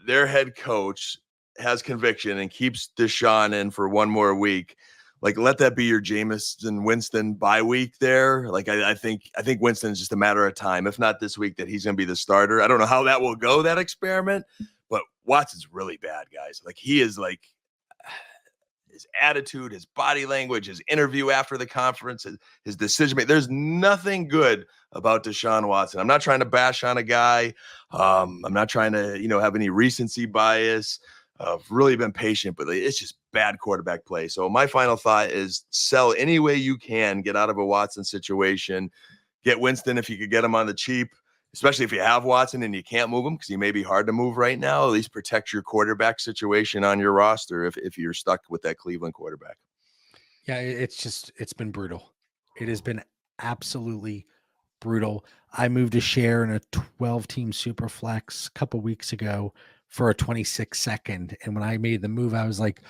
their head coach has conviction and keeps Deshaun in for one more week, let that be your Jameson Winston bye week there. I think Winston's just a matter of time, if not this week, that he's going to be the starter. I don't know how that will go, that experiment, but Watson's really bad, guys. He is his attitude, his body language, his interview after the conference, his decision making. There's nothing good about Deshaun Watson. I'm not trying to bash on a guy. I'm not trying to, have any recency bias. I've really been patient, but it's just bad quarterback play. So my final thought is sell any way you can, get out of a Watson situation, get Winston if you could get him on the cheap, especially if you have Watson and you can't move him because he may be hard to move right now. At least protect your quarterback situation on your roster if you're stuck with that Cleveland quarterback. Yeah, it's been brutal. It has been absolutely brutal. I moved a share in a 12-team super flex a couple weeks ago for a 26-second. And when I made the move, I was like,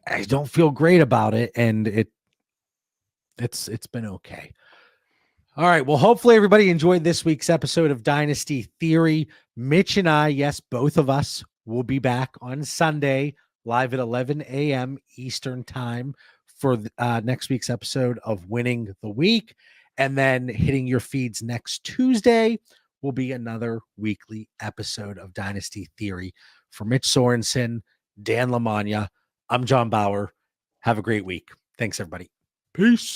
I don't feel great about it. And it's been okay. All right. Well, hopefully everybody enjoyed this week's episode of Dynasty Theory. Mitch and I, yes, both of us will be back on Sunday live at 11 a.m. Eastern time for next week's episode of Winning the Week. And then hitting your feeds next Tuesday will be another weekly episode of Dynasty Theory. For Mitch Sorensen, Dan Lamagna, I'm John Bauer. Have a great week. Thanks, everybody. Peace.